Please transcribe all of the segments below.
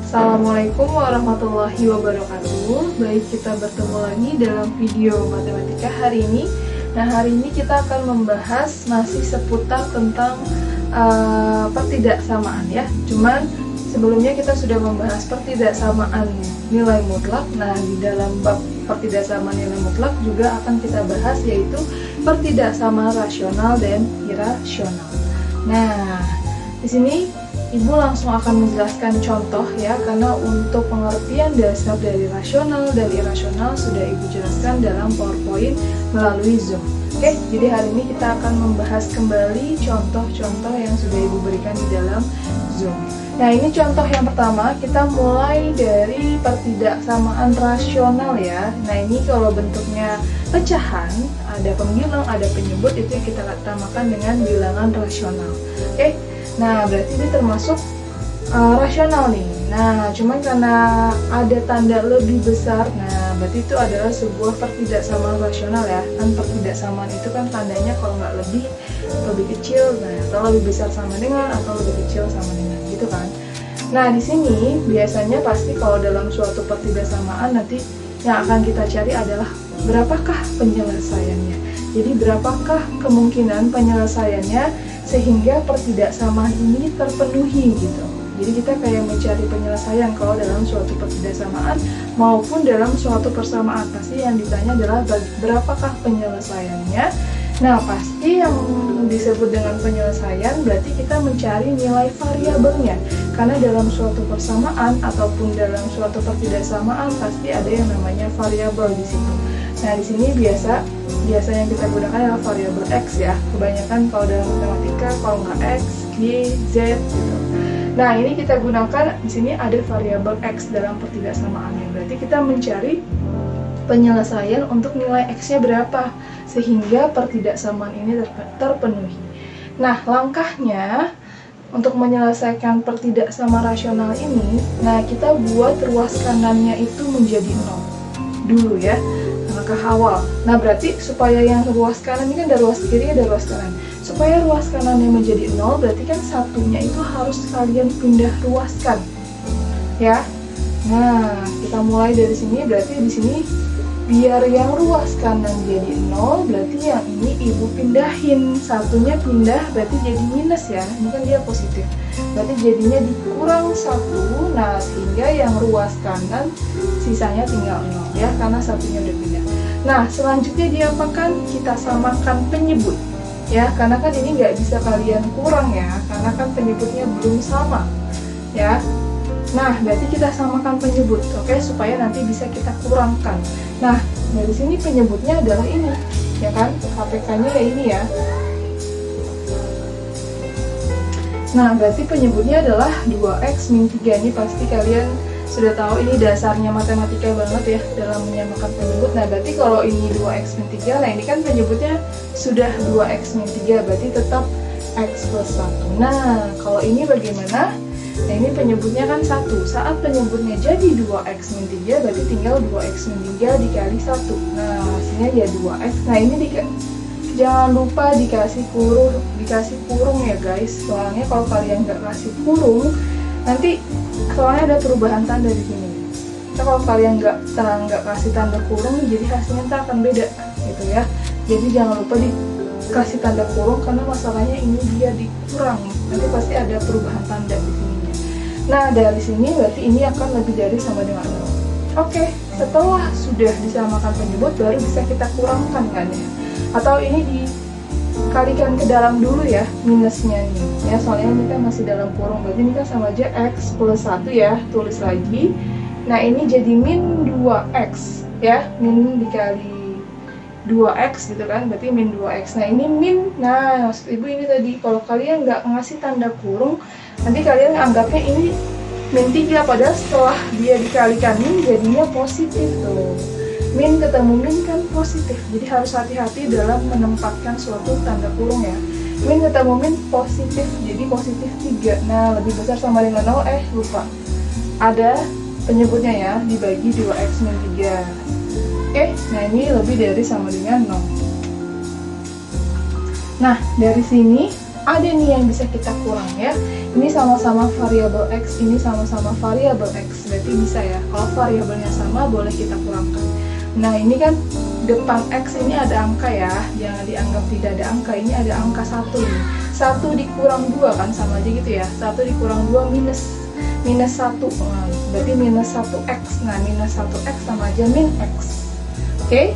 Assalamualaikum warahmatullahi wabarakatuh. Baik, kita bertemu lagi dalam video matematika hari ini. Nah, hari ini kita akan membahas masih seputar tentang pertidaksamaan ya. Cuman sebelumnya kita sudah membahas pertidaksamaan nilai mutlak. Nah, di dalam bab pertidaksamaan nilai mutlak juga akan kita bahas, yaitu pertidaksamaan rasional dan irasional. Nah, di sini Ibu langsung akan menjelaskan contoh ya, karena untuk pengertian dasar dari rasional dan irasional sudah Ibu jelaskan dalam PowerPoint melalui Zoom. Oke, jadi hari ini kita akan membahas kembali contoh-contoh yang sudah Ibu berikan di dalam Zoom. Nah, ini contoh yang pertama, kita mulai dari pertidaksamaan rasional ya. Nah, ini kalau bentuknya pecahan, ada pembilang, ada penyebut, itu kita namakan dengan bilangan rasional. Oke. Nah, berarti ini termasuk rasional nih. Nah, cuman karena ada tanda lebih besar, nah berarti itu adalah sebuah pertidaksamaan rasional ya. Kan pertidaksamaan itu kan tandanya kalau nggak lebih kecil, nah atau lebih besar sama dengan, atau lebih kecil sama dengan, gitu kan. Nah, di sini biasanya pasti kalau dalam suatu pertidaksamaan nanti yang akan kita cari adalah berapakah penyelesaiannya. Jadi berapakah kemungkinan penyelesaiannya sehingga pertidaksamaan ini terpenuhi gitu. Jadi kita kayak mencari penyelesaian kalau dalam suatu pertidaksamaan maupun dalam suatu persamaan. Pasti yang ditanya adalah berapakah penyelesaiannya. Nah, pasti yang disebut dengan penyelesaian berarti kita mencari nilai variabelnya. Karena dalam suatu persamaan ataupun dalam suatu pertidaksamaan pasti ada yang namanya variabel di situ. Nah, di sini biasa yang kita gunakan adalah variabel X ya. Kebanyakan kalau dalam matematika kalau nggak X, Y, Z gitu. Nah, ini kita gunakan di sini ada variabel X dalam pertidaksamaannya. Berarti kita mencari penyelesaian untuk nilai X-nya berapa sehingga pertidaksamaan ini terpenuhi. Nah, langkahnya untuk menyelesaikan pertidaksamaan rasional ini, nah kita buat ruas kanannya itu menjadi 0 dulu ya. Langkah awal. Nah, berarti supaya yang ruas kanan ini kan ada ruas kiri, ada ruas kanan. Supaya ruas kanannya menjadi 0, berarti kan satunya itu harus kalian pindah ruaskan. Ya. Nah, kita mulai dari sini, berarti di sini biar yang ruas kanan jadi 0, berarti yang ini Ibu pindahin. Satunya pindah, berarti jadi minus ya. Ini kan dia positif. Berarti jadinya dikurang 1. Nah, sehingga yang ruas kanan sisanya tinggal 0 ya, karena satunya udah pindah. Nah, selanjutnya diapakan? Kita samakan penyebut ya, karena kan ini nggak bisa kalian kurang ya, karena kan penyebutnya belum sama ya. Nah, berarti kita samakan penyebut, oke, supaya nanti bisa kita kurangkan. Nah, dari sini penyebutnya adalah ini ya kan, KPK-nya ya ini ya. Nah, berarti penyebutnya adalah 2x min 3. Ini pasti kalian sudah tahu, ini dasarnya matematika banget ya dalam menyamakan penyebut. Nah, berarti kalau ini 2x min 3, nah ini kan penyebutnya sudah 2x min 3, berarti tetap x plus 1. Nah, kalau ini bagaimana? Nah, ini penyebutnya kan 1. Saat penyebutnya jadi 2x min 3, berarti tinggal 2x min 3 dikali 1. Nah, hasilnya ya 2x. Nah, ini jangan lupa dikasih kurung ya guys. Soalnya kalau kalian nggak kasih kurung, nanti soalnya ada perubahan tanda di sini. Nah, kalau kalian nggak kasih tanda kurung, jadi hasilnya ntar akan beda gitu ya. Jadi jangan lupa dikasih tanda kurung, karena masalahnya ini dia dikurang. Nanti pasti ada perubahan tanda di sininya. Nah, dari sini berarti ini akan lebih dari sama dengan 0. Oke, setelah sudah disamakan penyebut, baru bisa kita kurangkan kan ya. Atau ini dikalikan ke dalam dulu ya, minusnya nih ya, soalnya ini kan masih dalam kurung, berarti ini kan sama aja x plus 1 ya, tulis lagi. Nah, ini jadi min 2x ya, min dikali 2x gitu kan, berarti min 2x. Nah, ini min, nah maksud Ibu ini tadi, kalau kalian nggak ngasih tanda kurung, nanti kalian anggapnya ini min 3, padahal setelah dia dikalikan min jadinya positif tuh. Min ketemu min kan positif, jadi harus hati-hati dalam menempatkan suatu tanda kurung ya. Min ketemu min positif, jadi positif 3. Nah, lebih besar sama dengan 0, lupa. Ada penyebutnya ya, dibagi 2x min 3. Oke, nah ini lebih dari sama dengan 0. Nah, dari sini ada nih yang bisa kita kurang ya. Ini sama-sama variabel X, ini sama-sama variabel X, berarti bisa ya. Kalau variabelnya sama boleh kita kurangkan. Nah ini kan depan X ini ada angka ya, jangan dianggap tidak ada angka. Ini ada angka 1 nih. 1 dikurang 2 kan sama aja gitu ya. 1 dikurang 2 minus 1, nah, berarti minus 1X. Nah minus 1X sama aja min X. Oke?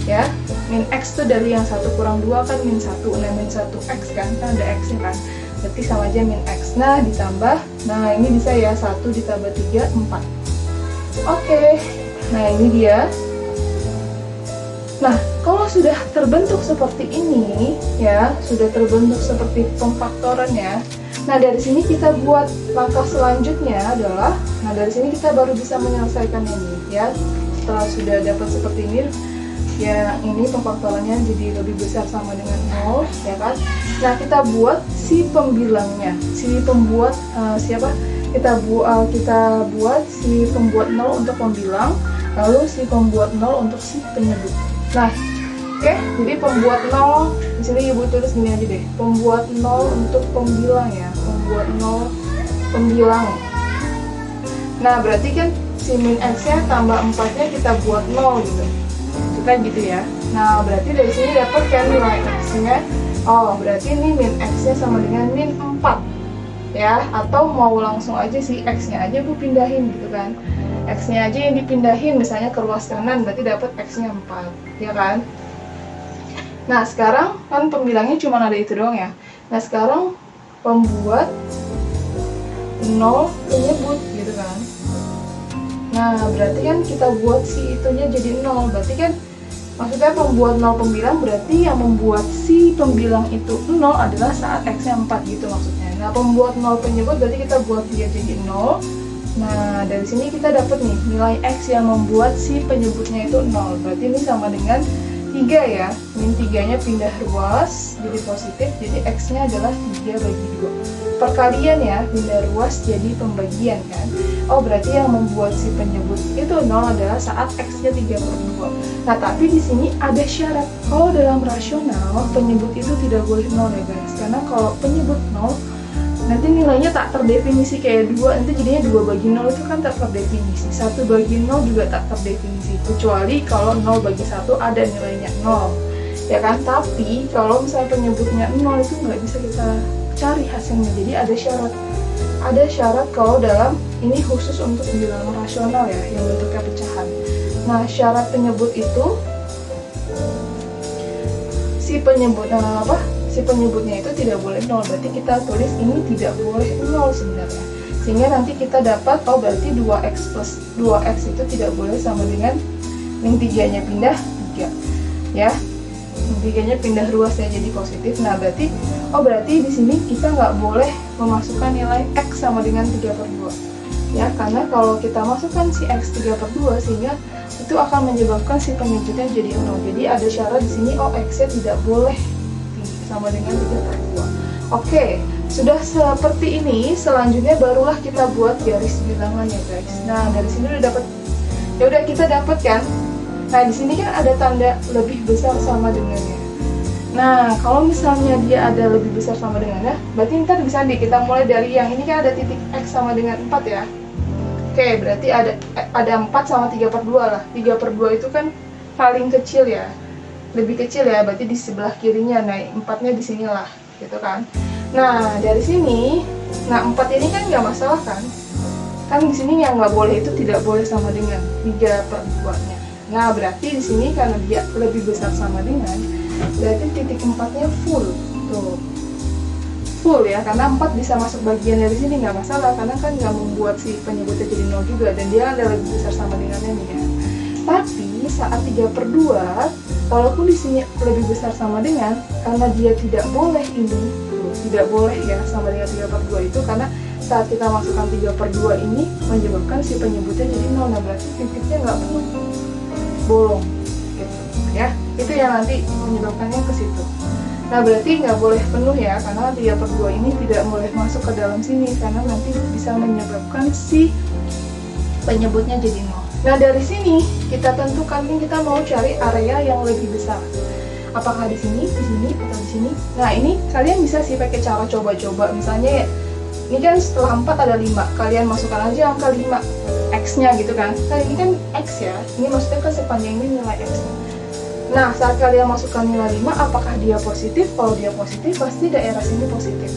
Ya, min X itu dari yang 1 kurang 2 kan min 1. Nah min 1X kan ada X nya kan, berarti sama aja min X. Nah ditambah, nah ini bisa ya 1 ditambah 3, 4. Oke, nah ini dia. Nah kalau sudah terbentuk seperti ini ya, sudah terbentuk seperti pemfaktoran ya. Nah dari sini kita buat langkah selanjutnya adalah, nah dari sini kita baru bisa menyelesaikan ini ya. Setelah sudah dapat seperti ini ya, ini pemfaktorannya jadi lebih besar sama dengan 0 ya kan. Nah kita buat si pembilangnya, si pembuat kita buat si pembuat 0 untuk pembilang, lalu si pembuat 0 untuk si penyebut. Nah oke, jadi pembuat 0 di sini ibu tulis gini aja deh, pembuat 0 untuk pembilang ya, pembuat 0 pembilang. Nah berarti kan si min X nya tambah 4 nya kita buat 0 gitu kan gitu ya. Nah berarti dari sini dapat kan nilai X nya. Oh berarti ini min X nya sama dengan min 4 ya. Atau mau langsung aja si X nya aja bu pindahin gitu kan, X nya aja yang dipindahin misalnya ke ruas kanan, berarti dapat X nya 4 ya kan. Nah sekarang kan pembilangnya cuma ada itu doang ya. Nah sekarang pembuat 0 penyebut gitu kan. Nah berarti kan kita buat si itunya jadi 0, berarti kan maksudnya pembuat 0 pembilang berarti yang membuat si pembilang itu 0 adalah saat X nya 4 gitu maksudnya. Nah pembuat 0 penyebut berarti kita buat dia jadi 0. Nah dari sini kita dapat nih nilai X yang membuat si penyebutnya itu 0, berarti ini sama dengan 3 ya. Min 3 nya pindah ruas jadi positif, jadi X nya adalah 3 bagi 2. Perkalian ya, pindah ruas jadi pembagian kan. Oh berarti yang membuat si penyebut itu 0 adalah saat X nya 3/2. Nah tapi di sini ada syarat, kalau dalam rasional penyebut itu tidak boleh 0 ya guys. Karena kalau penyebut 0 nanti nilainya tak terdefinisi kayak 2, nanti jadinya 2 bagi 0 itu kan tak terdefinisi, 1 bagi 0 juga tak terdefinisi, kecuali kalau 0 bagi 1 ada nilainya 0 ya kan. Tapi kalau misalnya penyebutnya 0 itu nggak bisa kita cari hasilnya, jadi ada syarat kalau dalam ini khusus untuk bilangan rasional ya yang bentuknya pecahan. Nah syarat penyebut itu si penyebutnya itu tidak boleh 0, berarti kita tulis ini tidak boleh 0 sebenarnya, sehingga nanti kita dapat oh berarti 2x plus 2x itu tidak boleh sama dengan min 3 nya pindah 3 ya, min 3 nya pindah ruas ya jadi positif. Nah berarti di sini kita nggak boleh memasukkan nilai X sama dengan 3/2 ya, karena kalau kita masukkan si X 3/2 sehingga itu akan menyebabkan si penyebutnya jadi 0. Jadi ada syarat di sini oh X nya tidak boleh sama dengan 3/2. Oke, sudah seperti ini, selanjutnya barulah kita buat garis bilangannya guys. Nah dari sini udah dapat, ya udah kita dapat kan. Nah di sini kan ada tanda lebih besar sama dengannya. Nah kalau misalnya dia ada lebih besar sama dengannya, berarti ntar bisa kita mulai dari yang ini kan ada titik X sama dengan 4 ya. Oke, berarti ada 4 sama 3/2 lah. 3/2 itu kan paling kecil ya, lebih kecil ya, berarti di sebelah kirinya. Nah 4-nya di sinilah gitu kan. Nah dari sini, nah 4 ini kan nggak masalah kan di sini yang nggak boleh itu tidak boleh sama dengan 3/2-nya. Nah berarti di sini karena dia lebih besar sama dengan, berarti titik 4-nya full tuh, full ya, karena 4 bisa masuk bagian dari sini nggak masalah, karena kan nggak membuat si penyebutnya jadi 0 juga, dan dia ada lebih besar sama dengannya nih ya. Tapi saat 3/2, walaupun di sini lebih besar sama dengan, karena dia tidak boleh ini, tidak boleh ya sama dengan 3/2 itu, karena saat kita masukkan 3/2 ini menyebabkan si penyebutnya jadi 0, nah berarti titiknya nggak penuh, bolong gitu ya. Itu yang nanti menyebabkannya ke situ. Nah berarti nggak boleh penuh ya, karena 3/2 ini tidak boleh masuk ke dalam sini, karena nanti bisa menyebabkan si penyebutnya jadi 0. Nah dari sini kita tentukan, kita mau cari area yang lebih besar. apakah di sini, atau di sini. Nah ini kalian bisa sih pakai cara coba-coba. Misalnya ini kan setelah 4 ada 5, kalian masukkan aja angka 5 X-nya gitu kan. Ini kan X ya, ini maksudnya kan sepanjang ini nilai X-nya. Nah saat kalian masukkan nilai 5, apakah dia positif? Kalau dia positif pasti daerah sini positif.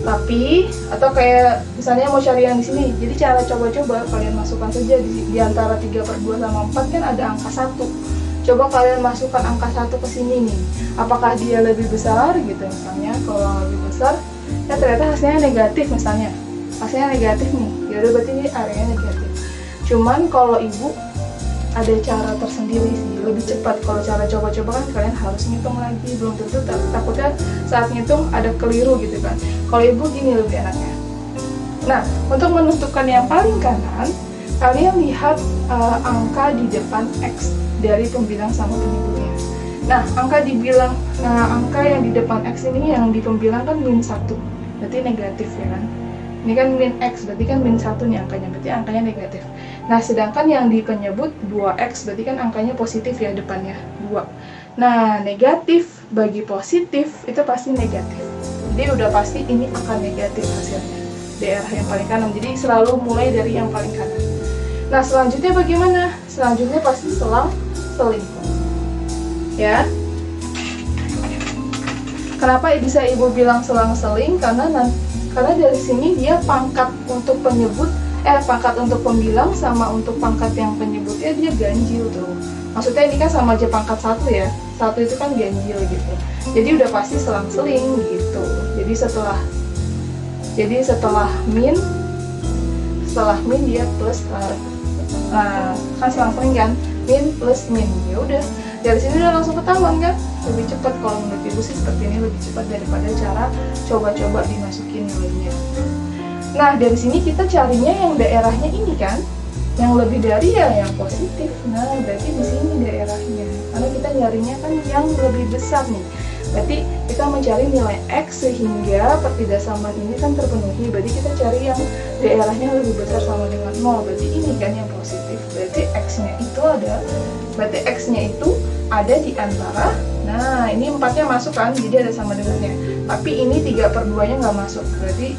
Tapi atau kayak misalnya mau cari yang di sini, jadi cara coba-coba kalian masukkan saja di antara 3/2 sama 4 kan ada angka 1. Coba kalian masukkan angka 1 ke sini nih, apakah dia lebih besar gitu misalnya. Kalau lebih besar, ya ternyata hasilnya negatif misalnya, hasilnya negatif nih, ya udah berarti ini areanya negatif. Cuman kalau ibu ada cara tersendiri sih, lebih cepat. Kalau cara coba-coba kan kalian harus ngitung lagi, belum tentu, takutnya saat ngitung ada keliru gitu kan. Kalau ibu gini lebih enaknya. Nah, untuk menentukan yang paling kanan, kalian lihat angka di depan X dari pembilang sama penyebutnya. Nah, angka yang di depan X ini yang di pembilang kan -1, berarti negatif ya kan. Ini kan min X, berarti kan -1 nih angkanya, berarti angkanya negatif. Nah, sedangkan yang di penyebut 2X, berarti kan angkanya positif ya depannya, 2. Nah, negatif bagi positif itu pasti negatif. Jadi udah pasti ini akan negatif hasilnya, daerah yang paling kanan. Jadi selalu mulai dari yang paling kanan. Nah, selanjutnya bagaimana? Selanjutnya pasti selang-seling. Ya. Kenapa bisa ibu bilang selang-seling? Karena dari sini dia pangkat untuk pembilang sama untuk pangkat yang penyebutnya dia ganjil tuh. Maksudnya ini kan sama aja pangkat 1 ya. 1 itu kan ganjil gitu. Jadi udah pasti selang-seling gitu. Jadi setelah min dia plus kan selang-seling kan, min plus min. Ya udah, dari sini udah langsung ketahuan kan. Lebih cepat kalau menurut ibu sih seperti ini, lebih cepat daripada cara coba-coba dimasukin nilainya. Nah, dari sini kita carinya yang daerahnya ini kan, yang lebih dari ya yang positif. Nah, berarti di sini daerahnya. Karena kita nyarinya kan yang lebih besar nih. Berarti kita mencari nilai X sehingga pertidaksamaan ini kan terpenuhi. Berarti kita cari yang daerahnya lebih besar sama dengan 0. Berarti ini kan yang positif. Berarti X-nya itu ada di antara, nah ini 4-nya masuk kan, jadi ada sama dengannya. Tapi ini 3/2-nya nggak masuk. Berarti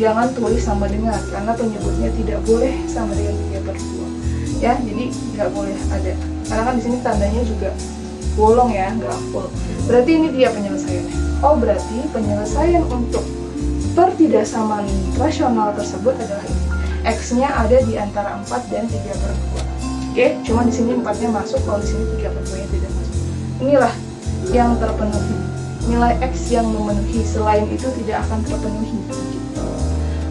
jangan tulis sama dengan, karena penyebutnya tidak boleh sama dengan 3/2 ya, jadi nggak boleh ada, karena kan di sini tandanya juga bolong ya, nggak full. Berarti ini dia penyelesaiannya. Oh, berarti penyelesaian untuk pertidaksamaan rasional tersebut adalah ini. X-nya ada di antara 4 dan 3/2. Oke, cuma di sini 4-nya masuk, kalau di sini 3/2-nya tidak masuk. Inilah yang terpenuhi. Nilai X yang memenuhi, selain itu tidak akan terpenuhi.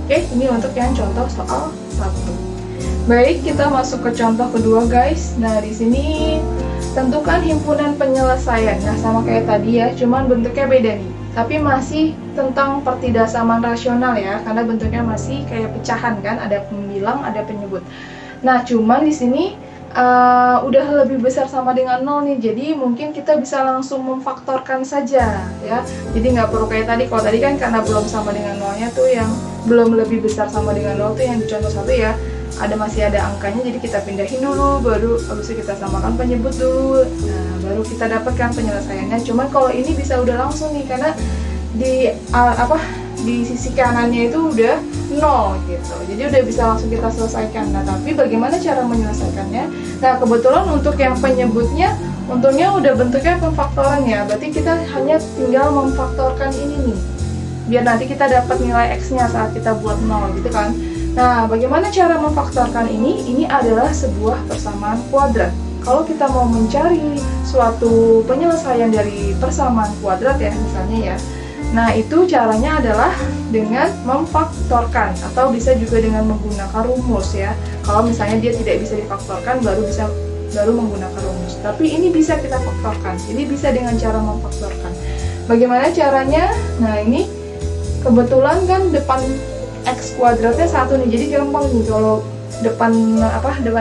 Oke, ini untuk yang contoh soal 1. Baik, kita masuk ke contoh kedua guys. Nah, di sini tentukan himpunan penyelesaian. Nah, sama kayak tadi ya, cuman bentuknya beda nih. Tapi masih tentang pertidaksamaan rasional ya, karena bentuknya masih kayak pecahan kan, ada pembilang, ada penyebut. Nah, cuman di sini udah lebih besar sama dengan 0 nih, jadi mungkin kita bisa langsung memfaktorkan saja ya. Jadi nggak perlu kayak tadi. Kalau tadi kan karena belum sama dengan 0-nya tuh, yang belum lebih besar sama dengan 0 tuh yang di contoh 1 ya, masih ada angkanya, jadi kita pindahin dulu, baru habis itu kita samakan penyebut dulu, nah baru kita dapatkan penyelesaiannya. Cuman kalau ini bisa udah langsung nih, karena di sisi kanannya itu udah 0 gitu, jadi udah bisa langsung kita selesaikan. Nah, tapi bagaimana cara menyelesaikannya? Nah, kebetulan untuk yang penyebutnya untungnya udah bentuknya pemfaktoran ya, berarti kita hanya tinggal memfaktorkan ini nih, biar nanti kita dapat nilai X-nya saat kita buat 0 gitu kan. Nah, bagaimana cara memfaktorkan ini? Ini adalah sebuah persamaan kuadrat. Kalau kita mau mencari suatu penyelesaian dari persamaan kuadrat ya, misalnya ya, nah itu caranya adalah dengan memfaktorkan, atau bisa juga dengan menggunakan rumus ya. Kalau misalnya dia tidak bisa difaktorkan, baru menggunakan rumus. Tapi ini bisa kita faktorkan, jadi bisa dengan cara memfaktorkan. Bagaimana caranya? Nah, ini kebetulan kan depan X kuadratnya 1 nih, jadi gampang nih. Kalau depan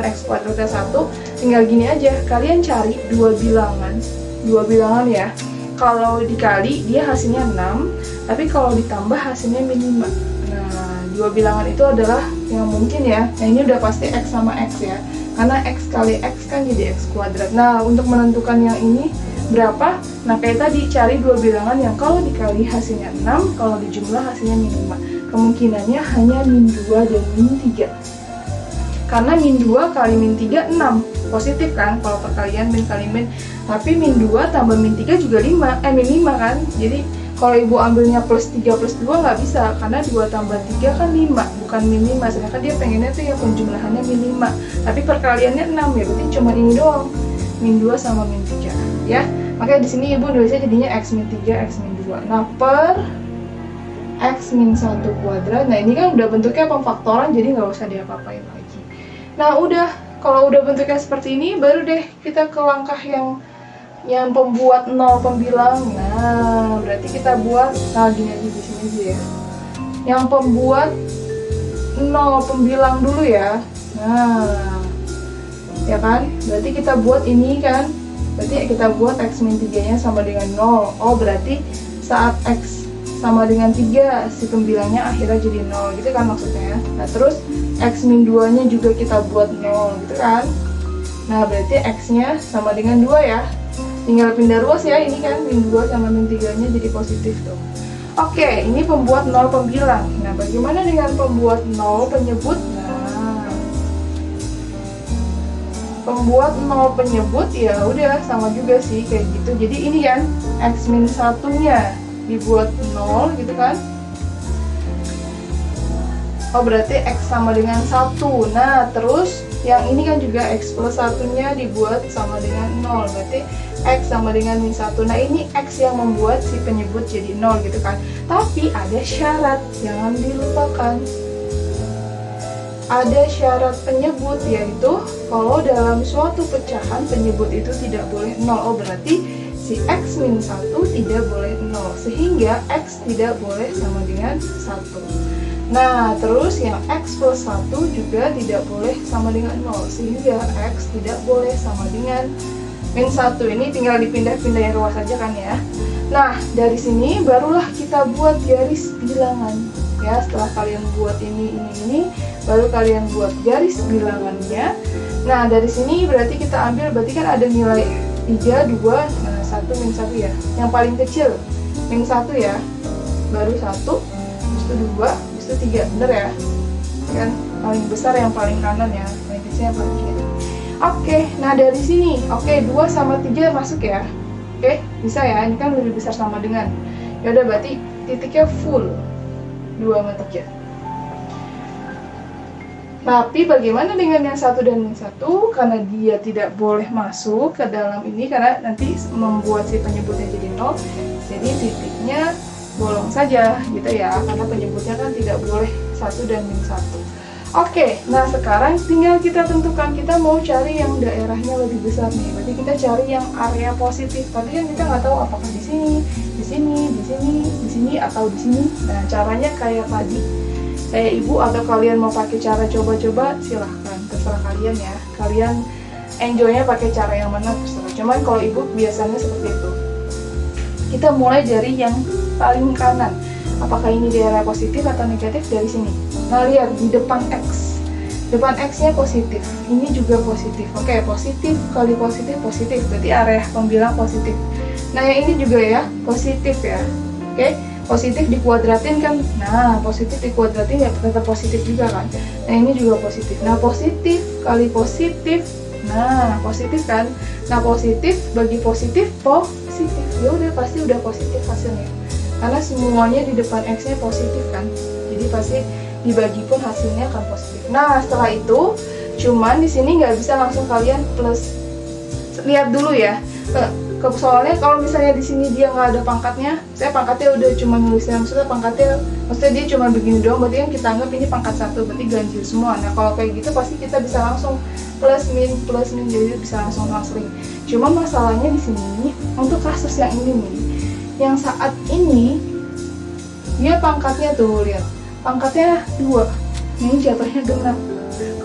X kuadratnya 1, tinggal gini aja, kalian cari dua bilangan ya. Kalau dikali dia hasilnya 6, tapi kalau ditambah hasilnya min 5. Nah, dua bilangan itu adalah yang mungkin ya. Nah, ini udah pasti X sama X ya, karena X kali X kan jadi X kuadrat. Nah, untuk menentukan yang ini berapa? Nah kayak tadi, cari dua bilangan yang kalau dikali hasilnya 6, kalau dijumlah hasilnya min 5. Kemungkinannya hanya min 2 dan min 3. Karena min 2 kali min 3 6, positif kan kalau perkalian min kali min. Tapi min 2 tambah min 3 juga min 5 kan. Jadi kalau ibu ambilnya plus 3 plus 2 nggak bisa, karena 2 tambah 3 kan 5, bukan min 5. Sedangkan dia pengennya tuh ya penjumlahannya min 5. Tapi perkaliannya 6, ya berarti cuma ini doang, min 2 sama min 3 ya. Makanya di sini ibu nulisnya jadinya x min 3, x min 2. Nah per x min 1 kuadrat. Nah ini kan udah bentuknya pemfaktoran, jadi nggak usah diapa-apain lagi. Nah udah, kalau udah bentuknya seperti ini, baru deh kita ke langkah yang pembuat nol pembilang. Nah berarti kita buat, nah gini aja di sini aja ya, yang pembuat nol pembilang dulu ya. Nah ya kan, berarti kita buat ini kan, berarti kita buat x min 3 nya sama dengan 0. Oh berarti saat x sama dengan 3, si pembilangnya akhirnya jadi 0 gitu kan maksudnya. Nah terus x min 2 nya juga kita buat 0 gitu kan. Nah berarti x nya sama dengan 2 ya, tinggal pindah ruas ya, ini kan min 2 sama min 3 nya jadi positif tuh. Oke, ini pembuat 0 pembilang. Nah bagaimana dengan pembuat 0 penyebut? Nah pembuat 0 penyebut ya udah sama juga sih kayak gitu. Jadi ini kan x min 1 nya dibuat 0 gitu kan. Oh berarti x sama dengan 1. Nah terus yang ini kan juga x plus 1 nya dibuat sama dengan 0. Berarti x sama dengan min 1. Nah ini x yang membuat si penyebut jadi 0 gitu kan. Tapi ada syarat, jangan dilupakan. Ada syarat penyebut, yaitu kalau dalam suatu pecahan penyebut itu tidak boleh 0. Oh berarti si x min 1 tidak boleh 0, sehingga x tidak boleh sama dengan 1. Nah terus yang x plus 1 juga tidak boleh sama dengan 0, sehingga x tidak boleh sama dengan min 1. Ini tinggal dipindah-pindahin ruas saja kan ya. Nah dari sini barulah kita buat garis bilangan ya. Setelah kalian buat ini, baru kalian buat garis bilangannya. Nah dari sini berarti kita ambil, berarti kan ada nilai 3, 2, 1, min 1 ya. Yang paling kecil min 1 ya, baru 1, habis itu 2, habis itu 3, bener ya kan. Paling besar yang paling kanan ya, paling kecil yang paling kiri. Oke, nah dari sini, oke 2 sama 3 masuk ya. Oke, bisa ya, ini kan lebih besar sama dengan. Ya udah berarti titiknya full 2 sama 3. Tapi bagaimana dengan yang 1 dan min 1? Karena dia tidak boleh masuk ke dalam ini, karena nanti membuat si penyebutnya jadi 0. Jadi titiknya bolong saja gitu ya, karena penyebutnya kan tidak boleh 1 dan min 1. Oke, nah sekarang tinggal kita tentukan kita mau cari yang daerahnya lebih besar nih. Berarti kita cari yang area positif. Tapi kan kita nggak tahu apakah di sini, di sini, di sini, di sini atau di sini. Nah caranya kayak tadi, kayak ibu atau kalian mau pakai cara coba-coba silahkan, terserah kalian ya. Kalian enjoynya pakai cara yang mana terserah. Cuman kalau ibu biasanya seperti itu. Kita mulai dari yang paling kanan. Apakah ini daerah positif atau negatif dari sini. Nah lihat di depan X, depan X-nya positif, ini juga positif. Oke, positif kali positif, positif, berarti area pembilang positif. Nah yang ini juga ya, positif ya. Oke, positif dikuadratin kan, nah positif dikuadratin ya tetap positif juga kan. Nah ini juga positif. Nah positif kali positif, nah positif kan. Nah positif bagi positif, positif. Ya udah pasti udah positif hasilnya. Karena semuanya di depan X-nya positif kan. Jadi pasti dibagi pun hasilnya akan positif. Nah setelah itu, cuman di sini nggak bisa langsung kalian plus. Lihat dulu ya. Soalnya kalau misalnya di sini dia nggak ada pangkatnya, saya pangkatnya udah cuma nulisnya, maksudnya dia cuma begini doang, berarti kan kita anggap ini pangkat 1, berarti ganjil semua. Nah kalau kayak gitu pasti kita bisa langsung plus min, jadi bisa langsung langsung. Cuma masalahnya di sini untuk kasus yang ini nih, yang saat ini dia pangkatnya tuh lihat, pangkatnya 2, ini jatuhnya genap.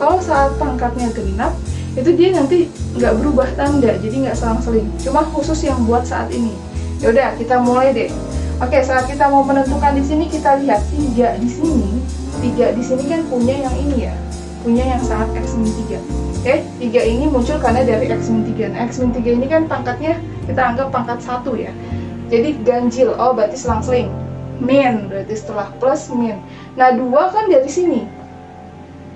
Kalau saat pangkatnya genap, itu dia nanti nggak berubah tanda, jadi nggak selang-seling. Cuma khusus yang buat saat ini. Yaudah, kita mulai deh. Oke, saat kita mau menentukan di sini, kita lihat 3 di sini. 3 di sini kan punya yang ini ya, punya yang saat x min 3. Oke, 3 ini muncul karena dari x min 3. Nah, x min 3 ini kan pangkatnya kita anggap pangkat 1 ya. Jadi ganjil, oh berarti selang-seling. Min, berarti setelah plus min. Nah 2 kan dari sini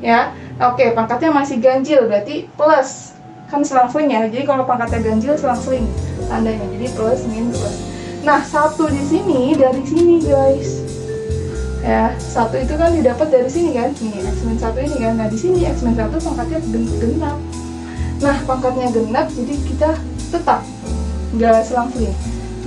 ya. Oke, pangkatnya masih ganjil, berarti plus. Kan selang-seling ya, jadi kalau pangkatnya ganjil selang-seling tandanya, jadi plus min plus. Nah 1 di sini dari sini guys ya. 1 itu kan didapat dari sini kan, nih x min 1 ini kan. Nah di sini x min 1 pangkatnya genap. Nah pangkatnya genap, jadi kita tetap nggak selang-seling.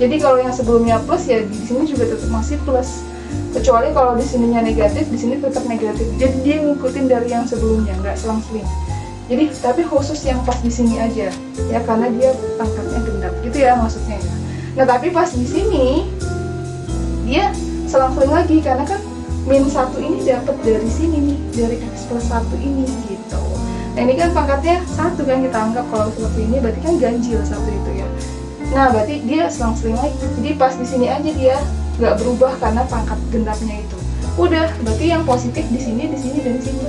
Jadi kalau yang sebelumnya plus ya di sini juga tetap masih plus, kecuali kalau di sininya negatif, di sini tetap negatif. Jadi dia ngikutin dari yang sebelumnya, nggak selang-seling. Jadi tapi khusus yang pas di sini aja ya, karena dia pangkatnya genap gitu ya maksudnya ya. Nah tapi pas di sini dia selang-seling lagi, karena kan min 1 ini dapat dari sini nih, dari x plus 1 ini gitu. Nah ini kan pangkatnya 1 kan, kita anggap kalau seperti ini berarti kan ganjil 1 itu ya. Nah berarti dia selang-seling lagi, jadi pas di sini aja dia nggak berubah karena pangkat genapnya itu. Udah, berarti yang positif di sini, dan di sini.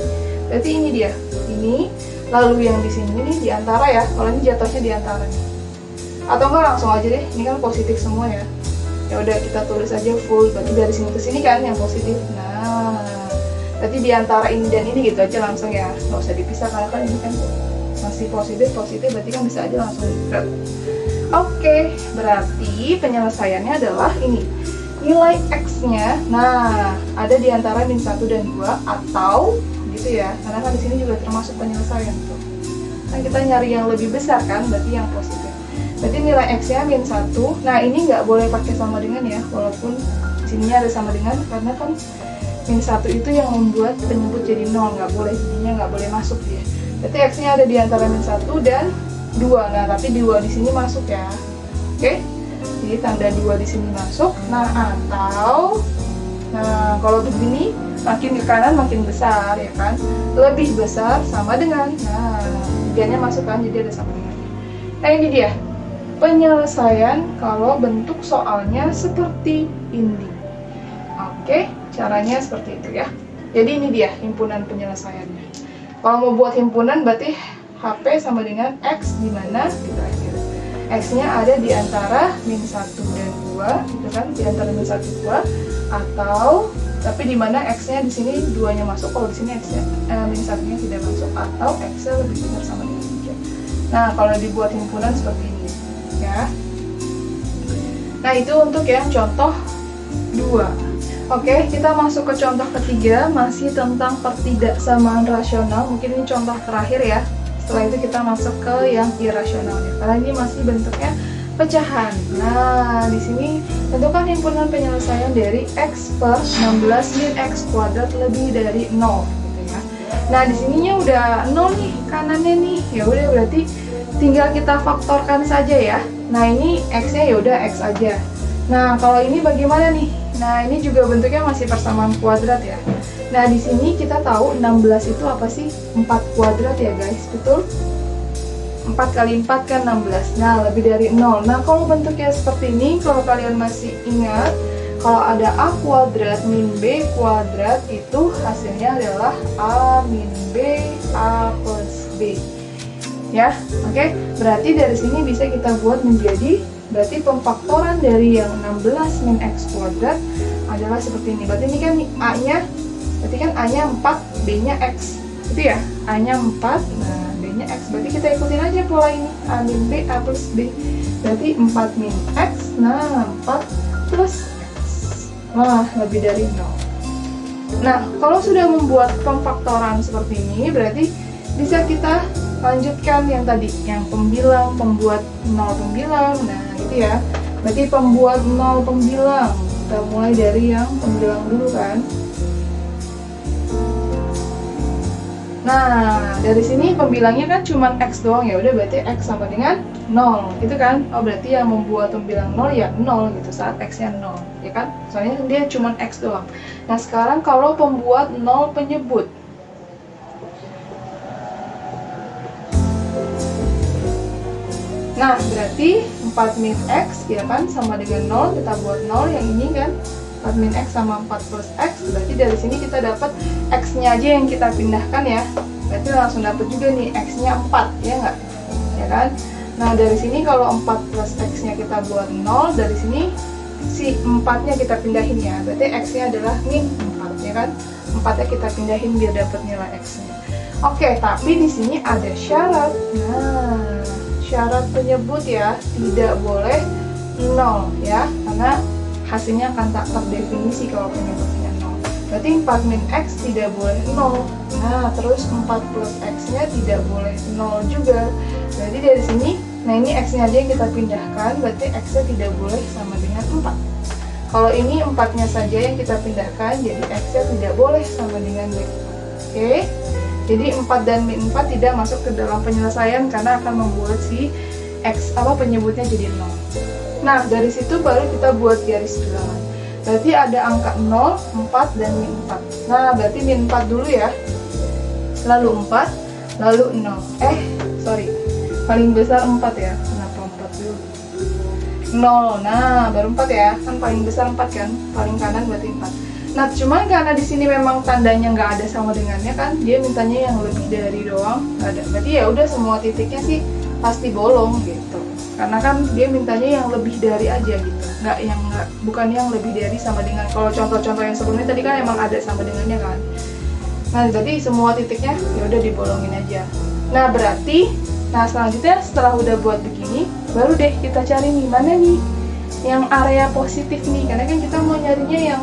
Berarti ini dia, ini. Lalu yang di sini nih di antara ya, kalau ini jatuhnya di antara nih. Atau enggak langsung aja deh, ini kan positif semua ya. Ya udah kita tulis aja full, berarti dari sini ke sini kan yang positif. Nah, berarti di antara ini dan ini gitu aja langsung ya, nggak usah dipisah karena kan ini kan masih positif, berarti kan bisa aja langsung diberat. Oke, berarti penyelesaiannya adalah ini. Nilai x-nya, nah ada di antara min 1 dan 2 atau gitu ya, karena kan di sini juga termasuk penyelesaian tuh. Kan kita nyari yang lebih besar kan, berarti yang positif. Berarti nilai x-nya min 1. Nah ini nggak boleh pakai sama dengan ya, walaupun sininya ada sama dengan, karena kan min 1 itu yang membuat penyebut jadi 0, nggak boleh, jadinya nggak boleh masuk dia. Berarti x-nya ada di antara min 1 dan 2. Nah tapi 2 di sini masuk ya. Oke, jadi tanda 2 di sini masuk. Nah atau, nah kalau begini makin ke kanan makin besar ya kan, lebih besar sama dengan, nah tiganya masuk kan, jadi ada sama dengan. Nah ini dia penyelesaian kalau bentuk soalnya seperti ini. Oke, caranya seperti itu ya. Jadi ini dia himpunan penyelesaiannya. Kalau mau buat himpunan berarti HP sama dengan X, di mana gitu aja. X-nya ada di antara min 1 dan 2, gitu kan, di antara min 1 2, atau tapi di mana X-nya di sini 2-nya masuk, kalau di sini X-nya min 1-nya tidak masuk, atau X-nya lebih besar sama dengan 3. Nah, kalau dibuat himpunan seperti ini ya. Nah, itu untuk yang contoh 2. Oke, kita masuk ke contoh ketiga, masih tentang pertidaksamaan rasional. Mungkin ini contoh terakhir ya. Setelah itu kita masuk ke yang irasionalnya, karena ini masih bentuknya pecahan. Nah, di sini tentukan himpunan penyelesaian dari x per 16 min x kuadrat lebih dari 0 gitu ya. Nah, di sininya udah 0 nih kanannya nih. Ya udah, berarti tinggal kita faktorkan saja ya. Nah, ini x-nya ya udah x aja. Nah, kalau ini bagaimana nih? Nah, ini juga bentuknya masih persamaan kuadrat ya. Nah, di sini kita tahu 16 itu apa sih? 4 kuadrat ya guys, betul? 4 kali 4 kan 16, nah lebih dari 0. Nah, kalau bentuknya seperti ini, kalau kalian masih ingat, kalau ada A kuadrat min B kuadrat, itu hasilnya adalah A min B, A plus B. Ya, oke? Berarti dari sini bisa kita buat menjadi, berarti pemfaktoran dari yang 16 min X kuadrat adalah seperti ini. Berarti ini kan A-nya, berarti kan A-nya 4, B-nya X. Itu ya, A-nya 4, nah B-nya X. Berarti kita ikutin aja pola ini, A min B, A plus B. Berarti 4 min X, nah 4 plus X. Wah, lebih dari 0. Nah, kalau sudah membuat pemfaktoran seperti ini, berarti bisa kita lanjutkan yang tadi, yang pembilang, pembuat 0 pembilang. Nah, gitu ya. Berarti pembuat 0 pembilang. Kita mulai dari yang pembilang dulu kan. Nah, dari sini pembilangnya kan cuma X doang, ya udah berarti X sama dengan 0, gitu kan? Oh, berarti yang membuat pembilang 0 ya 0 gitu saat X-nya 0, ya kan? Soalnya dia cuma X doang. Nah, sekarang kalau pembuat 0 penyebut. Nah, berarti 4 min X ya kan sama dengan 0, kita buat 0 yang ini kan. 4 min X sama 4 plus X, berarti dari sini kita dapat X-nya aja yang kita pindahkan ya. Berarti langsung dapat juga nih X-nya 4, ya nggak? Ya kan? Nah, dari sini kalau 4 plus X-nya kita buat 0, dari sini si 4-nya kita pindahin ya. Berarti X-nya adalah min 4, ya kan? 4-nya kita pindahin biar dapat nilai X-nya. Oke, tapi di sini ada syarat. Nah, syarat penyebut ya, tidak boleh 0 ya, karena hasilnya akan tak terdefinisi kalau penyebutnya 0. Berarti 4 min X tidak boleh 0. Nah, terus 4 plus X-nya tidak boleh 0 juga. Berarti dari sini, nah ini X-nya aja yang kita pindahkan, berarti X-nya tidak boleh sama dengan 4. Kalau ini 4-nya saja yang kita pindahkan, jadi X-nya tidak boleh sama dengan min 4. Oke? Jadi 4 dan min 4 tidak masuk ke dalam penyelesaian karena akan membuat si X penyebutnya jadi 0. Nah, dari situ baru kita buat garis bilangan. Berarti ada angka 0, 4, dan min 4. Nah, berarti min 4 dulu ya. Lalu 4, lalu 0. Sorry. Paling besar 4 ya. Kenapa 4 dulu? 0. Nah, baru 4 ya. Kan paling besar 4 kan? Paling kanan berarti 4. Nah, cuman karena di sini memang tandanya nggak ada sama dengannya kan, dia mintanya yang lebih dari doang, nggak ada. Berarti ya udah semua titiknya sih pasti bolong gitu. Karena kan dia mintanya yang lebih dari aja gitu, bukan yang lebih dari sama dengan. Kalau contoh-contoh yang sebelumnya tadi kan emang ada sama dengannya kan. Nah, berarti semua titiknya ya udah dibolongin aja. Nah, berarti, selanjutnya setelah udah buat begini, baru deh kita cari nih mana nih yang area positif nih, karena kan kita mau nyarinya yang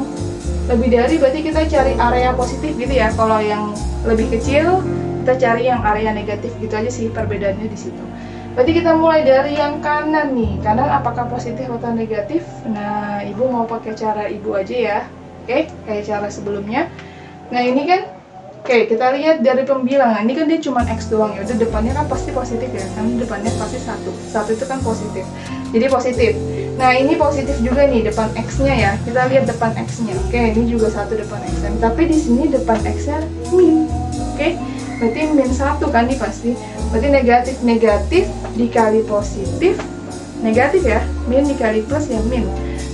lebih dari, berarti kita cari area positif gitu ya. Kalau yang lebih kecil kita cari yang area negatif gitu aja sih perbedaannya di situ. Berarti kita mulai dari yang kanan nih. Kanan apakah positif atau negatif? Nah, ibu mau pakai cara ibu aja ya. Oke, kayak cara sebelumnya. Nah, ini kan kita lihat dari pembilangan. Ini kan dia cuma X doang ya. Udah depannya kan pasti positif ya. Kan depannya pasti 1. 1 itu kan positif. Jadi positif. Nah, ini positif juga nih depan X-nya ya. Kita lihat depan X-nya. Oke, ini juga 1 depan X-nya. Tapi di sini depan X-nya min. Oke. Berarti min 1 kan nih pasti. Berarti negatif dikali positif, negatif ya. Min dikali plus ya min.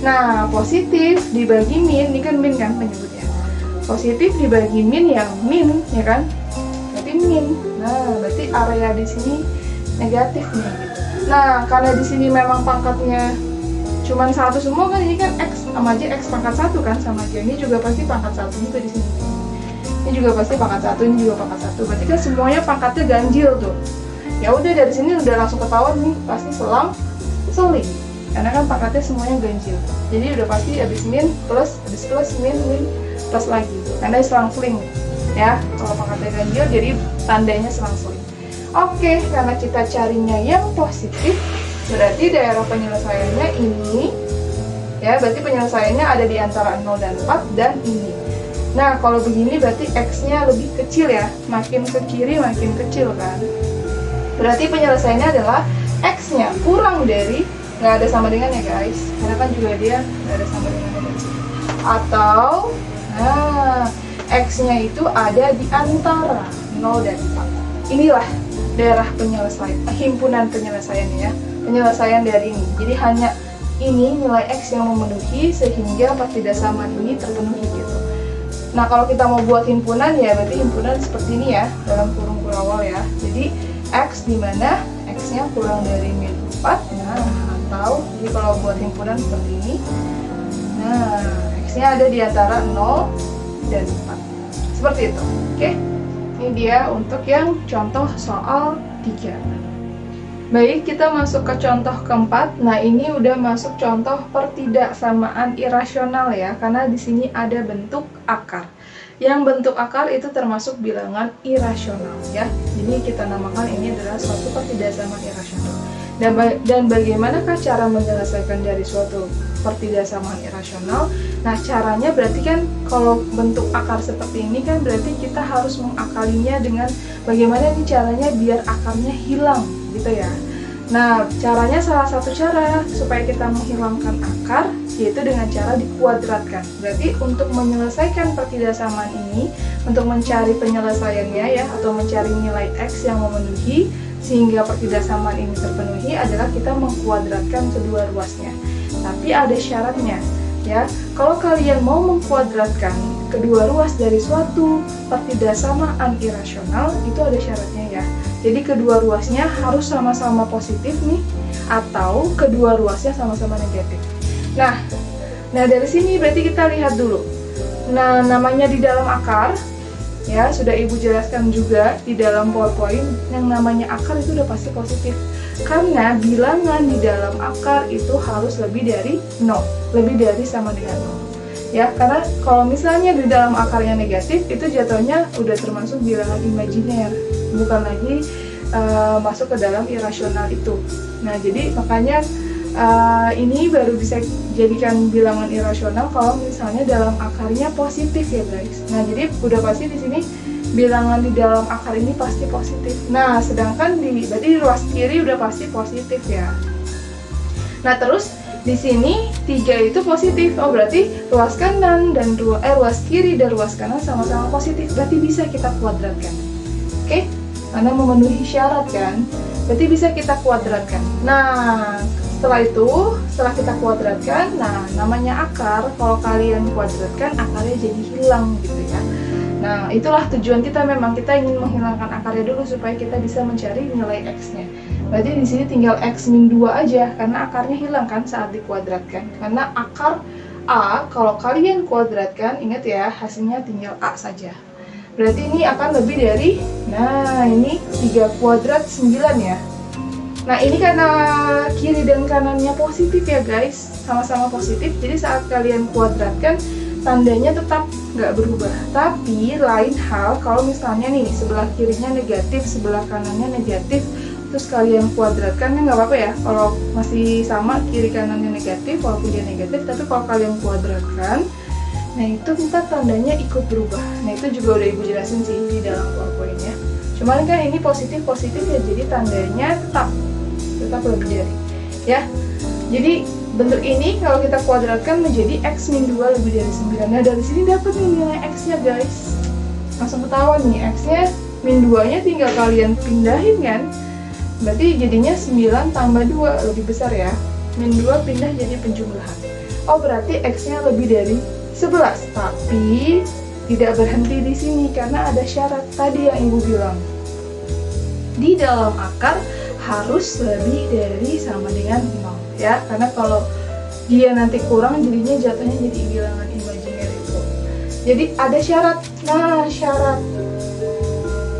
Nah, positif dibagi min, ini kan min kan penyebutnya. Positif dibagi min ya min, ya kan? Berarti min. Nah, berarti area di sini negatif nih gitu. Nah, karena di sini memang pangkatnya cuman 1 semua kan, ini kan X sama aja X pangkat 1 kan sama aja. Ini juga pasti pangkat 1 juga di sini. Ini juga pasti pangkat 1, ini juga pangkat 1. Berarti kan semuanya pangkatnya ganjil tuh. Ya udah dari sini udah langsung ketahuan nih pasti selang seling. Karena kan pangkatnya semuanya ganjil. Jadi udah pasti habis min plus, habis plus min plus lagi. Karena selang seling. Ya, kalau pangkatnya ganjil jadi tandanya selang seling. Oke, karena kita carinya yang positif, berarti daerah penyelesaiannya ini ya, berarti penyelesaiannya ada di antara 0 dan 4 dan ini. Nah, kalau begini berarti X-nya lebih kecil ya, makin ke kiri makin kecil kan. Berarti penyelesaiannya adalah X-nya kurang dari, nggak ada sama dengannya guys, karena kan juga dia nggak ada sama dengannya dari sini. Atau, X-nya itu ada di antara 0 dan 4. Inilah daerah penyelesaian, himpunan penyelesaiannya ya, penyelesaian dari ini. Jadi hanya ini nilai X yang memenuhi sehingga partidasaman ini terpenuhi gitu. Nah, kalau kita mau buat himpunan ya berarti himpunan seperti ini ya, dalam kurung kurawal ya. Jadi X di mana X-nya kurang dari min 4. Nah, atau jadi kalau buat himpunan seperti ini. Nah, X-nya ada di antara 0 dan 4. Seperti itu. Oke. Ini dia untuk yang contoh soal 3. Baik, kita masuk ke contoh keempat. Nah, ini udah masuk contoh pertidaksamaan irasional ya, karena di sini ada bentuk akar. Yang bentuk akar itu termasuk bilangan irasional ya. Jadi kita namakan ini adalah suatu pertidaksamaan irasional. Dan bagaimanakah cara menyelesaikan dari suatu pertidaksamaan irasional? Nah, caranya berarti kan kalau bentuk akar seperti ini kan berarti kita harus mengakalinya dengan bagaimana nih caranya biar akarnya hilang gitu ya. Nah, caranya salah satu cara supaya kita menghilangkan akar yaitu dengan cara dikuadratkan. Berarti untuk menyelesaikan pertidaksamaan ini, untuk mencari penyelesaiannya ya, atau mencari nilai X yang memenuhi sehingga pertidaksamaan ini terpenuhi adalah kita mengkuadratkan kedua ruasnya. Tapi ada syaratnya ya. Kalau kalian mau mengkuadratkan kedua ruas dari suatu pertidaksamaan irasional, itu ada syaratnya ya. Jadi kedua ruasnya harus sama-sama positif nih, atau kedua ruasnya sama-sama negatif. Nah dari sini berarti kita lihat dulu. Nah, namanya di dalam akar, ya sudah Ibu jelaskan juga di dalam PowerPoint, yang namanya akar itu udah pasti positif. Karena bilangan di dalam akar itu harus lebih dari 0, lebih dari sama dengan 0. Ya, karena kalau misalnya di dalam akarnya negatif, itu jatuhnya udah termasuk bilangan imajiner, bukan lagi masuk ke dalam irasional itu. Nah, jadi makanya ini baru bisa jadikan bilangan irasional kalau misalnya dalam akarnya positif ya guys. Nah, jadi udah pasti di sini bilangan di dalam akar ini pasti positif. Nah, sedangkan berarti di ruas kiri udah pasti positif ya. Nah, terus di sini 3 itu positif. Oh, berarti ruas kanan dan ruas kiri dan ruas kanan sama-sama positif. Berarti bisa kita kuadratkan. Oke? Karena memenuhi syarat kan. Berarti bisa kita kuadratkan. Nah, setelah kita kuadratkan, nah namanya akar, kalau kalian kuadratkan akarnya jadi hilang gitu ya. Nah, itulah tujuan kita, memang kita ingin menghilangkan akarnya dulu supaya kita bisa mencari nilai x-nya. Berarti di sini tinggal x-2 aja karena akarnya hilang kan saat dikuadratkan. Karena akar a kalau kalian kuadratkan, ingat ya, hasilnya tinggal a saja. Berarti ini akan lebih dari, nah ini 3 kuadrat 9 ya. Nah, ini karena kiri dan kanannya positif ya guys, sama-sama positif. Jadi saat kalian kuadratkan, tandanya tetap nggak berubah. Tapi lain hal kalau misalnya nih sebelah kirinya negatif, sebelah kanannya negatif, terus kalian kuadratkan, ya nggak apa-apa ya. Kalau masih sama kiri kanannya negatif, walaupun dia negatif, tapi kalau kalian kuadratkan, nah itu ntar tandanya ikut berubah. Nah, itu juga udah Ibu jelasin sih di dalam PowerPoint ya. Cuman kan ini positif-positif ya, jadi tandanya tetap lebih dari ya. Jadi bentuk ini kalau kita kuadratkan menjadi x-2 lebih dari 9. Nah, dari sini dapat nih nilai x-nya guys. Langsung ketahuan nih x-nya, min 2-nya tinggal kalian pindahin kan. Berarti jadinya 9 tambah 2 lebih besar ya. Min 2 pindah jadi penjumlahan. Oh, berarti x-nya lebih dari 11. Tapi tidak berhenti di sini karena ada syarat tadi yang Ibu bilang. Di dalam akar harus lebih dari sama dengan 0 ya, karena kalau dia nanti kurang jadinya jatuhnya jadi bilangan imajiner itu. Jadi ada syarat. Nah, syarat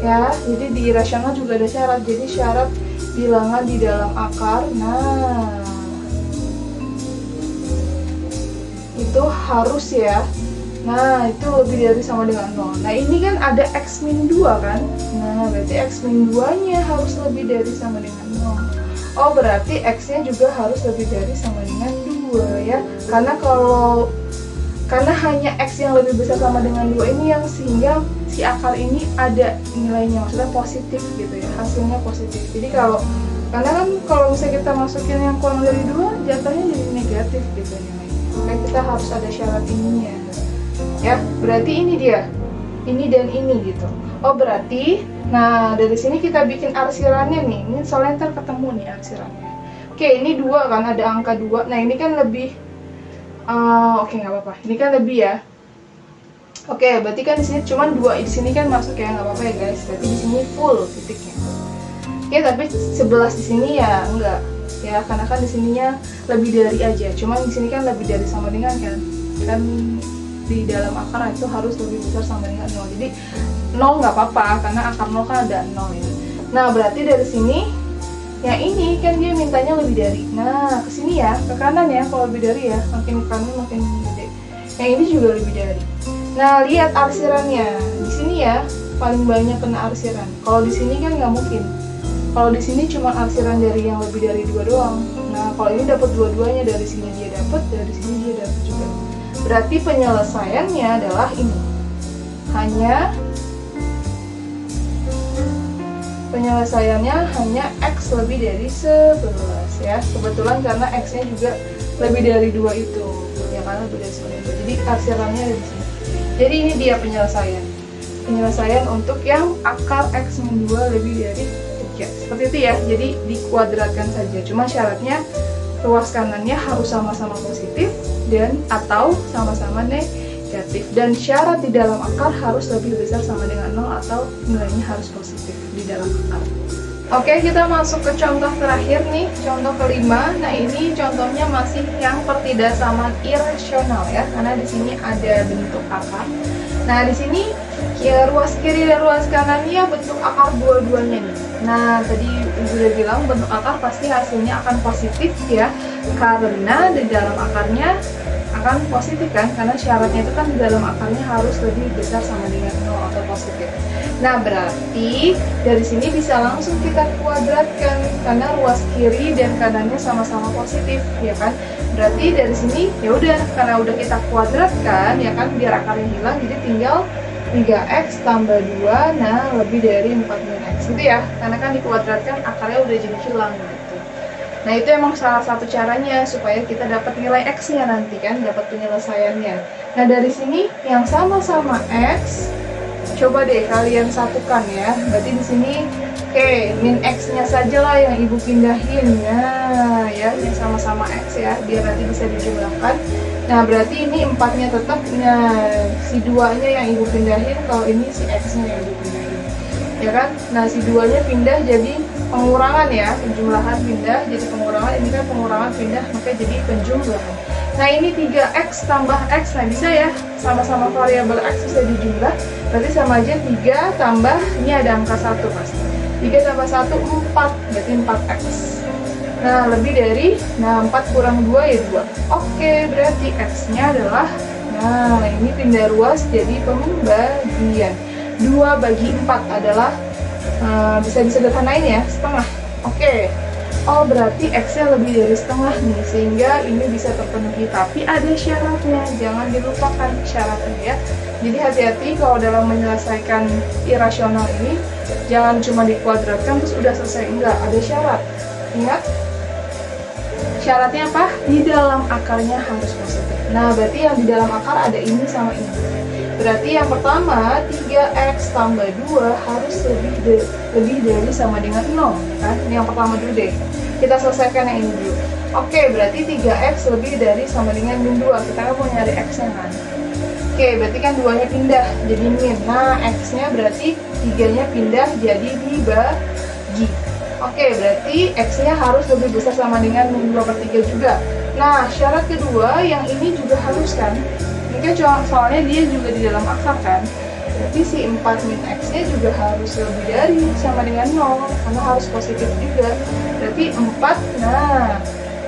ya, jadi di irasional juga ada syarat. Jadi syarat bilangan di dalam akar, nah itu harus ya. Nah, itu lebih dari sama dengan 0. Nah, ini kan ada x-2 kan. Nah, berarti x-2-nya harus lebih dari sama dengan 0. Oh, berarti x-nya juga harus lebih dari sama dengan 2 ya. Karena hanya x yang lebih besar sama dengan 2 ini yang sehingga si akar ini ada nilainya, maksudnya positif gitu ya. Hasilnya positif. Jadi karena kan kalau misalnya kita masukin yang kurang dari 2, jatuhnya jadi negatif gitu nilainya. Makanya kita harus ada syarat ininya. Ya, berarti ini dia, ini dan ini gitu. Oh, berarti, nah dari sini kita bikin arsirannya nih. Ini soalnya ntar ketemu nih arsirannya. Oke, ini 2 kan, ada angka 2. Nah, ini kan lebih, oke nggak apa-apa. Ini kan lebih ya. Oke, berarti kan di sini cuma 2, di sini kan masuk ya, nggak apa-apa ya guys. Berarti di sini full titiknya. Oke, tapi 11 di sini ya enggak. Ya, karena kan di sininya lebih dari aja. Cuma di sini kan lebih dari sama dengan kan di dalam akar itu harus lebih besar sama dengan 0. Jadi 0 nggak apa-apa karena akar 0 kan ada 0 ya. Nah, berarti dari sini yang ini kan dia mintanya lebih dari. Nah, ke sini ya, ke kanan ya, kalau lebih dari ya, makin ke kanan makin gede. Yang ini juga lebih dari. Nah, lihat arsirannya. Di sini ya paling banyak kena arsiran. Kalau di sini kan nggak mungkin. Kalau di sini cuma arsiran dari yang lebih dari 2 doang. Nah, kalau ini dapat dua-duanya, dari sini dia dapat, dari sini dia dapat juga. Berarti penyelesaiannya adalah ini. Penyelesaiannya hanya x lebih dari 11 ya. Kebetulan karena x-nya juga lebih dari 2 itu. Ya, karena lebih dari 11. Jadi arsirannya ada di sini. Jadi ini dia penyelesaian. Penyelesaian untuk yang akar x-2 lebih dari 3. Seperti itu ya. Jadi dikuadratkan saja. Cuma syaratnya ruas kanannya harus sama-sama positif dan atau sama-sama negatif, dan syarat di dalam akar harus lebih besar sama dengan 0 atau nilainya harus positif di dalam akar. Oke, kita masuk ke contoh terakhir nih, contoh kelima. Nah, ini contohnya masih yang pertidaksamaan irasional ya, karena di sini ada bentuk akar. Nah, di sini ya ruas kiri dan ruas kanannya bentuk akar dua-duanya nih. Nah, tadi sudah bilang bentuk akar pasti hasilnya akan positif ya, karena di dalam akarnya akan positif kan, karena syaratnya itu kan di dalam akarnya harus lebih besar sama dengan 0 atau positif. Nah, berarti dari sini bisa langsung kita kuadratkan karena ruas kiri dan kanannya sama-sama positif ya kan. Berarti dari sini ya udah, karena udah kita kuadratkan ya kan, biar akarnya hilang, jadi tinggal 3x tambah 2, nah lebih dari 4 min x gitu ya, karena kan dikuadratkan akarnya udah jadi hilang gitu. Nah, itu emang salah satu caranya supaya kita dapat nilai x-nya nanti kan, dapat penyelesaiannya. Nah, dari sini yang sama-sama x, coba deh kalian satukan ya. Berarti di sini oke, min x-nya saja lah yang ibu pindahin. Nah, ya, yang sama-sama x ya, biar nanti bisa dijumlahkan. Nah, berarti ini 4-nya tetap, nah si 2-nya yang ibu pindahin, kalau ini si x-nya yang ibu pindahin. Ya kan? Nah, si 2-nya pindah jadi pengurangan ya, penjumlahan pindah jadi pengurangan, ini kan pengurangan pindah, maka jadi penjumlahan. Nah, ini 3x tambah x, nah bisa ya, sama-sama variabel x bisa dijumlah, berarti sama aja 3 tambah, ini ada angka 1 pasti, 3 tambah 1, 4, berarti 4x. Nah, lebih dari, nah 4 kurang 2 ya 2. Oke, berarti x-nya adalah, nah ini pindah ruas jadi pembagian. 2 bagi 4 adalah, bisa disederhanain ya, setengah. Oke. Oh, berarti x-nya lebih dari setengah nih, sehingga ini bisa terpenuhi. Tapi ada syaratnya, jangan dilupakan syaratnya ya. Jadi hati-hati kalau dalam menyelesaikan irasional ini, jangan cuma dikuadratkan terus udah selesai. Enggak, ada syarat. Ingat, syaratnya apa? Di dalam akarnya harus positif. Nah, berarti yang di dalam akar ada ini sama ini. Berarti yang pertama, 3x tambah 2 harus lebih dari sama dengan 0 kan? Ini yang pertama dulu deh. Kita selesaikan yang ini dulu. Oke, berarti 3x lebih dari sama dengan min 2. Kita kan mau nyari x-nya kan? Oke, berarti kan 2-nya pindah jadi min. Nah, x-nya berarti 3-nya pindah jadi dibagi. Oke, berarti x-nya harus lebih besar sama dengan min 2/3 juga. Nah, syarat kedua, yang ini juga harus kan? Ini kan soalnya dia juga di dalam akar kan, berarti si 4 min x-nya juga harus lebih dari sama dengan 0, karena harus positif juga. Berarti 4, nah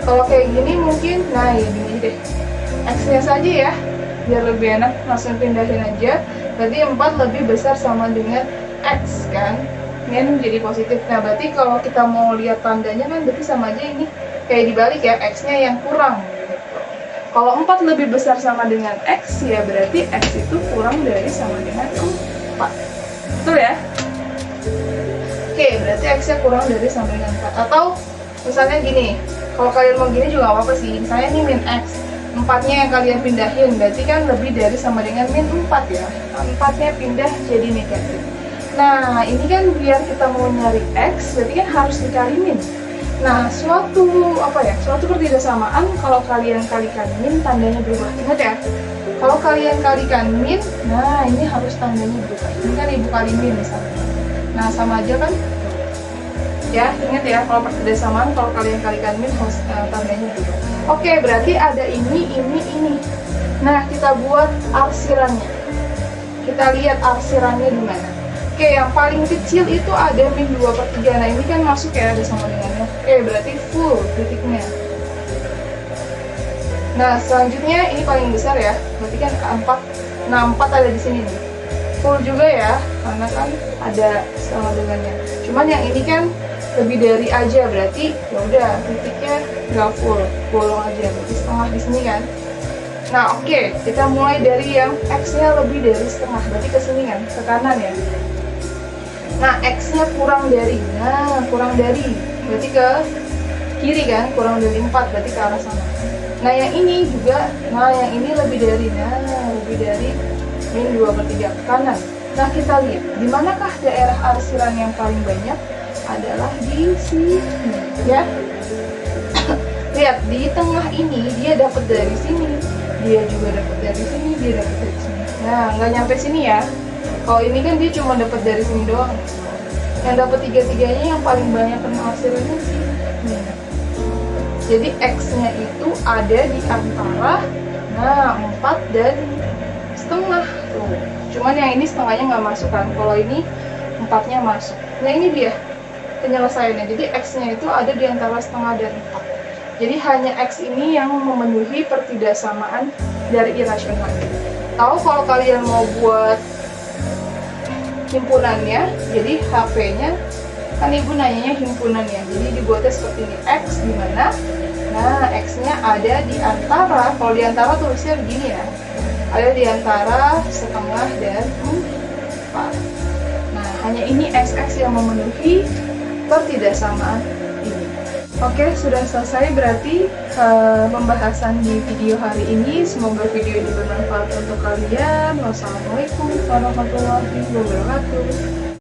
kalau kayak gini mungkin, nah ya gini deh, x-nya saja ya, biar lebih enak langsung pindahin aja. Berarti 4 lebih besar sama dengan x kan, ini jadi positif. Nah, berarti kalau kita mau lihat tandanya kan berarti sama aja ini kayak dibalik ya, x-nya yang kurang. Kalau 4 lebih besar sama dengan x, ya berarti x itu kurang dari sama dengan 4. Betul ya? Oke, berarti x-nya kurang dari sama dengan 4. Atau misalnya gini, kalau kalian mau gini juga apa sih? Misalnya ini min x, 4-nya yang kalian pindahin, berarti kan lebih dari sama dengan min 4 ya. 4-nya pindah jadi negatif. Nah, ini kan biar kita mau nyari x, berarti kan harus dikali min. Nah, suatu pertidaksamaan kalau kalian kalikan min tandanya berubah. Ingat ya, kalau kalian kalikan min, nah ini harus tandanya berubah. Ini kan ibu kali min misalnya. Nah, sama aja kan? Ya, ingat ya, kalau pertidaksamaan kalau kalian kalikan min harus tandanya berubah. Oke, berarti ada ini. Nah, kita buat arsirannya. Kita lihat arsirannya di mana. Oke, yang paling kecil itu ada min 2/3. Nah, ini kan masuk ya, ada sama dengannya. Oke, berarti full titiknya. Nah, selanjutnya ini paling besar ya, berarti kan ke-4. Nah, 4 ada di sini nih. Full juga ya, karena kan ada sama dengannya. Cuman yang ini kan lebih dari aja, berarti ya udah titiknya nggak full, bolong aja, berarti setengah di sini kan. Nah, oke, kita mulai dari yang x-nya lebih dari setengah, berarti ke sini kan, ke kanan ya. Nah, x-nya kurang dari, berarti ke kiri kan, kurang dari 4, berarti ke arah sana. Nah, yang ini juga, yang ini lebih dari, lebih dari min 2/3 ke kanan. Nah, kita lihat, di manakah daerah arsiran yang paling banyak? Adalah di sini, ya. Lihat, di tengah ini, dia dapat dari sini. dia juga dapat dari sini, dia dapat dari sini. Nah, nggak nyampe sini ya. Kalau ini kan dia cuma dapat dari sini doang. Yang dapat tiga-tiganya yang paling banyak kena hasilnya sih. Jadi X-nya itu ada di antara 4 dan setengah tuh. Cuman yang ini setengahnya nggak masuk kan. Kalau ini 4-nya masuk. Nah, ini dia penyelesaiannya. Jadi X-nya itu ada di antara setengah dan 4. Jadi hanya X ini yang memenuhi pertidaksamaan dari irasional. Tahu kalau kalian mau buat himpunannya, jadi HP-nya kan ibu nanyanya himpunannya, jadi dibuatnya seperti ini. X di mana? Nah, X-nya ada di antara, kalau di antara tulisnya begini ya, ada di antara setengah dan 4. Nah, hanya ini XX yang memenuhi pertidaksamaan ini. Oke, sudah selesai berarti pembahasan di video hari ini. Semoga video ini bermanfaat untuk kalian. Wassalamualaikum warahmatullahi wabarakatuh.